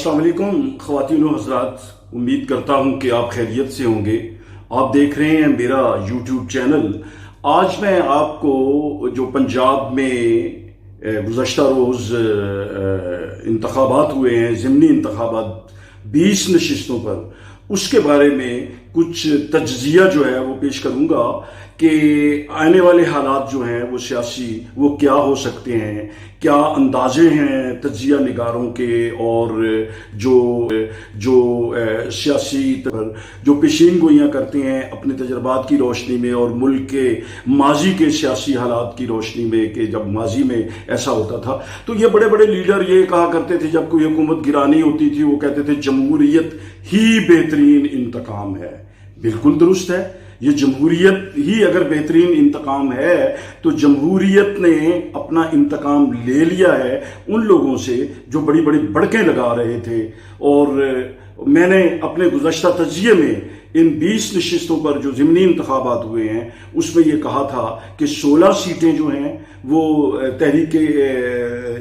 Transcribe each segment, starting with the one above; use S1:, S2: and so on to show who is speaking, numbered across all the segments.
S1: अस्सलाम वालेकुम ख़वातीन व हज़रात, उम्मीद करता हूँ कि आप खैरियत से होंगे। आप देख रहे हैं मेरा यूट्यूब चैनल। आज मैं आपको जो पंजाब में गुज़श्ता रोज़ इंतखाबात हुए हैं, ज़िमनी इंतखाबात 20 नशिस्तों पर, उसके बारे में कुछ तज्ज़िया जो है वो पेश करूँगा कि आने वाले हालात जो हैं वो सियासी वो क्या हो सकते हैं, क्या अंदाजे हैं तज्ज़िया निगारों के, और जो सियासी जो पेशीन गोइयाँ करते हैं अपने तजर्बात की रोशनी में और मुल्क के माजी के सियासी हालात की रोशनी में कि जब माजी में ऐसा होता था तो ये बड़े बड़े लीडर ये कहा करते थे, जब कोई हुकूमत गिरानी होती थी वो कहते थे जमहूरियत ही बेहतरीन इंतकाम है। बिल्कुल दुरुस्त है। ये जमहूरियत ही अगर बेहतरीन इंतकाम है तो जमहूरियत ने अपना इंतकाम ले लिया है उन लोगों से जो बड़ी बड़ी बड़कें लगा रहे थे। और मैंने अपने गुज़श्ता तज्ज़िये में इन 20 नशिस्तों पर जो ज़िमनी इंतखाबात हुए हैं उसमें यह कहा था कि 16 सीटें जो हैं वो तहरीक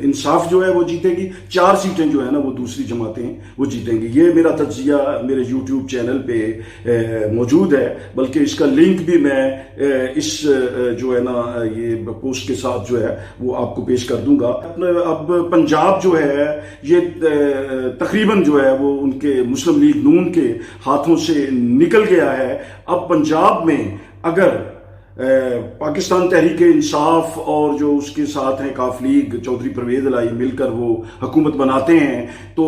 S1: इंसाफ जो है वो जीतेगी, 4 सीटें जो है ना वो दूसरी जमातें वो जीतेंगी। ये मेरा तज्ज़िया मेरे यूट्यूब चैनल पे मौजूद है, बल्कि इसका लिंक भी मैं इस जो है ना ये पोस्ट के साथ जो है वो आपको पेश कर दूंगा। अब पंजाब जो है ये तकरीबन जो है वो उनके मुस्लिम लीग नून के हाथों से निकल गया है। अब पंजाब में अगर पाकिस्तान तहरीक इंसाफ और जो उसके साथ हैं काफ लीग चौधरी परवेज इलाही मिलकर वो हुकूमत बनाते हैं तो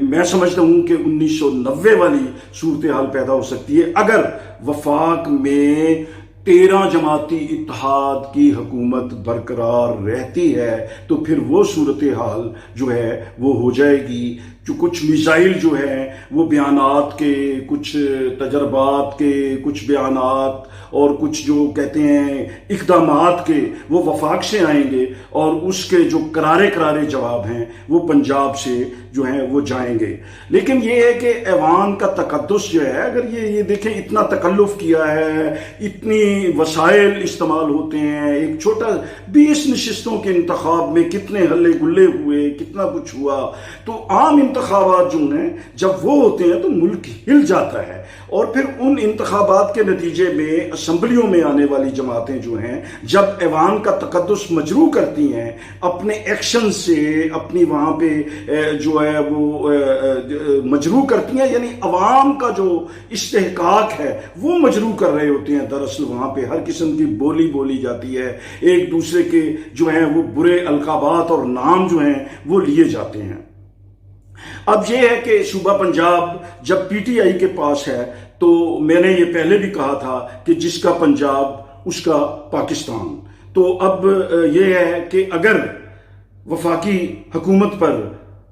S1: मैं समझता हूँ कि 1990 वाली सूरत हाल पैदा हो सकती है अगर वफाक में 13 जमाती इत्तेहाद की हुकूमत बरकरार रहती है तो फिर वो सूरत हाल जो है वो हो जाएगी। जो कुछ मिसाइल जो है वो बयानात के, कुछ तजर्बात के, कुछ बयानात और कुछ जो कहते हैं इक़दामात के वो वफाक से आएंगे और उसके जो करारे करारे जवाब हैं वो पंजाब से जो हैं वो जाएंगे। लेकिन ये है कि ऐवान का तकद्दुस जो है, अगर ये देखें इतना तकल्लुफ़ किया है, इतनी वसाइल इस्तेमाल होते हैं, एक छोटा 20 नशिस्तों के इंतखाब में कितने हल्ले गुल्ले हुए, कितना कुछ हुआ। तो आम इंतखाबात जो हैं जब वो होते हैं तो मुल्क हिल जाता है और फिर उन इंतखाबात के नतीजे में असम्बलियों में आने वाली जमातें जो हैं जब ऐवान का तकद्दुस मजरू करती हैं अपने एक्शन से, अपनी वहाँ पे जो है वो मजरू करती हैं, यानी अवाम का जो इस्तेहकाक है वो मजरू कर रहे होते हैं। दरअसल वहाँ पे हर किस्म की बोली बोली जाती है, एक दूसरे के जो हैं वो बुरे अलकाबात और नाम जो हैं वो लिए जाते हैं। अब यह है कि सूबा पंजाब जब पीटीआई के पास है तो मैंने ये पहले भी कहा था कि जिसका पंजाब उसका पाकिस्तान। तो अब यह है कि अगर वफाकी हुकूमत पर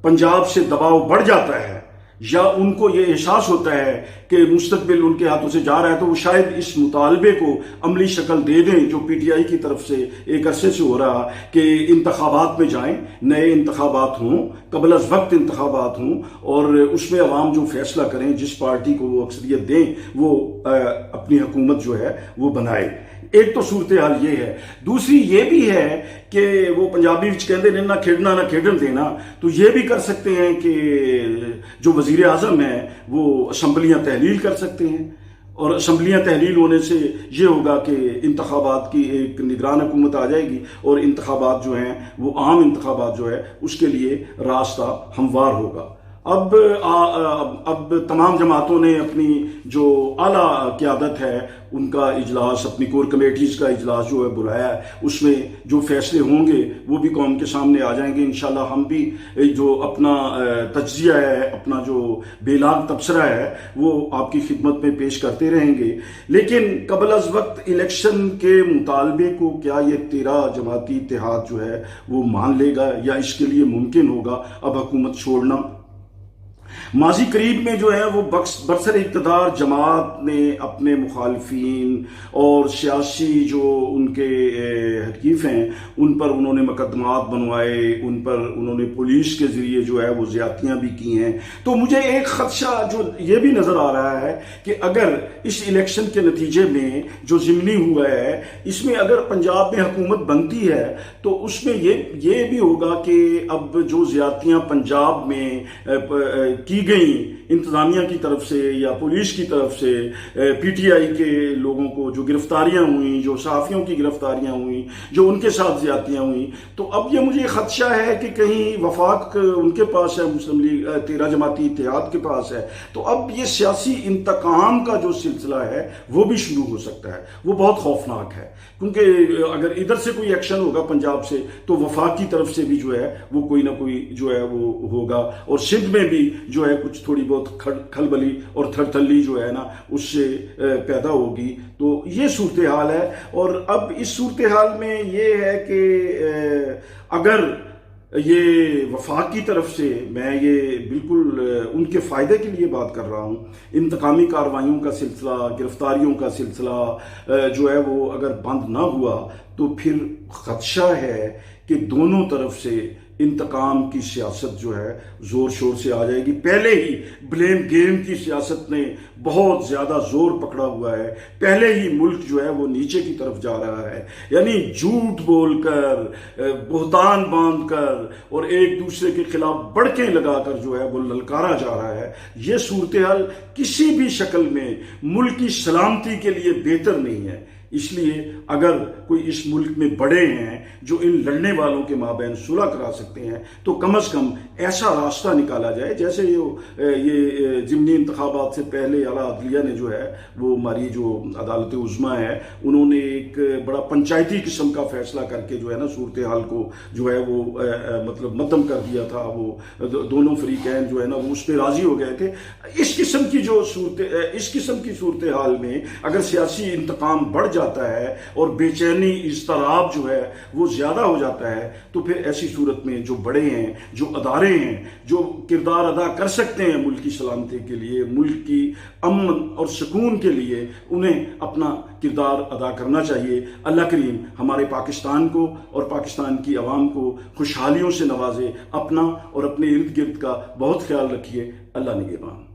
S1: पंजाब से दबाव बढ़ जाता है या उनको ये एहसास होता है कि मुस्तकबिल उनके हाथों से जा रहा है तो वो शायद इस मुतालबे को अमली शक्ल दे दें जो पीटीआई की तरफ से एक अरसे से हो रहा कि इंतखाबात में जाएं, नए इंतखाबात हों, कबल अज़ वक्त इंतखाबात हों और उसमें अवाम जो फैसला करें, जिस पार्टी को वो अक्सरियत दें वो अपनी हुकूमत जो है वो बनाए। एक तो सूरत हाल ये है। दूसरी ये भी है कि वो पंजाबी विच कहते हैं ना खेडना ना खेडन देना, तो ये भी कर सकते हैं कि जो वजीर आज़म है वो असम्बलियाँ तहलील कर सकते हैं और असम्बलियाँ तहलील होने से ये होगा कि इंतखाबात की एक निगरान हुकूमत आ जाएगी और इंतखाबात जो हैं वो आम इंतखाबात जो है उसके लिए रास्ता हमवार होगा। अब तमाम जमातों ने अपनी जो आला क़यादत है उनका इजलास, अपनी कोर कमेटीज़ का इजलास जो है बुलाया है, उसमें जो फैसले होंगे वो भी कौम के सामने आ जाएंगे। इंशाल्लाह हम भी जो अपना तज्ज़िया है, अपना जो बेलाग तबसरा है वो आपकी खिदमत में पेश करते रहेंगे। लेकिन कबल अज़ वक्त इलेक्शन के मुतालबे को क्या ये 13 जमाती इत्तेहाद जो है वो मान लेगा या इसके लिए मुमकिन होगा अब हुकूमत छोड़ना? माजी करीब में जो है वो बरसर इक़्तिदार जमात ने अपने मुखालफीन और सियासी जो उनके हरीफ हैं उन पर उन्होंने मुकदमात बनवाए, उन पर उन्होंने पुलिस के ज़रिए जो है वो ज़्यादतियाँ भी की हैं। तो मुझे एक ख़दशा जो ये भी नज़र आ रहा है कि अगर इस इलेक्शन के नतीजे में जो ज़िमनी हुआ है इसमें अगर पंजाब में हुकूमत बनती है तो उसमें ये भी होगा कि अब जो ज़्यादतियाँ पंजाब में की गई इंतजामिया की तरफ से या पुलिस की तरफ से, पीटीआई के लोगों को जो गिरफ्तारियां हुई, जो सहाफ़ियों की गिरफ्तारियां हुई, जो उनके साथ ज्यादतियां हुई, तो अब ये मुझे खदशा है कि कहीं वफाक उनके पास है, मुस्लिम लीग 13 जमाती इत्तेहाद के पास है, तो अब ये सियासी इंतकाम का जो सिलसिला है वो भी शुरू हो सकता है। वो बहुत खौफनाक है क्योंकि अगर इधर से कोई एक्शन होगा पंजाब से तो वफाक की तरफ से भी जो है वो कोई ना कोई जो है वो होगा, और सिंध में भी जो है कुछ थोड़ी बहुत खलबली और थरथल्ली जो है ना उससे पैदा होगी। तो ये सूरत हाल है। और अब इस सूरत हाल में ये है कि अगर ये वफाक की तरफ से, मैं ये बिल्कुल उनके फ़ायदे के लिए बात कर रहा हूँ, इंतकामी कार्रवाइयों का सिलसिला, गिरफ्तारियों का सिलसिला जो है वो अगर बंद ना हुआ तो फिर खदशा है कि दोनों तरफ से इंतकाम की सियासत जो है ज़ोर शोर से आ जाएगी। पहले ही ब्लेम गेम की सियासत ने बहुत ज़्यादा ज़ोर पकड़ा हुआ है, पहले ही मुल्क जो है वो नीचे की तरफ जा रहा है, यानी झूठ बोलकर, बुहतान बांधकर और एक दूसरे के खिलाफ बड़के लगाकर जो है वो ललकारा जा रहा है। ये सूरत हाल किसी भी शक्ल में मुल्क की सलामती के लिए बेहतर नहीं है। इसलिए अगर कोई इस मुल्क में बड़े हैं जो इन लड़ने वालों के माबैन सुलह करा सकते हैं तो कम अज़ कम ऐसा रास्ता निकाला जाए, जैसे ये ज़िमनी इंतखाबात से पहले आला अदलिया ने जो है वो हमारी जो अदालत उज़्मा है उन्होंने एक बड़ा पंचायती किस्म का फैसला करके जो है ना सूरत हाल को जो है वो मतलब मद्दम कर दिया था। वो दोनों फरीकैन जो है ना वो उस पर राज़ी हो गए थे। इस किस्म की सूरत हाल में अगर सियासी इंतकाम बढ़ जाता है और बेचैनी, इज़्तिराब जो है वो ज़्यादा हो जाता है तो फिर ऐसी सूरत में जो बड़े हैं, जो अदारे हैं, जो किरदार अदा कर सकते हैं मुल्क की सलामती के लिए, मुल्क की अमन और सुकून के लिए, उन्हें अपना किरदार अदा करना चाहिए। अल्लाह करीम हमारे पाकिस्तान को और पाकिस्तान की आवाम को खुशहालियों से नवाजे। अपना और अपने इर्द गिर्द का बहुत ख्याल रखिए। अल्लाह निगहबान।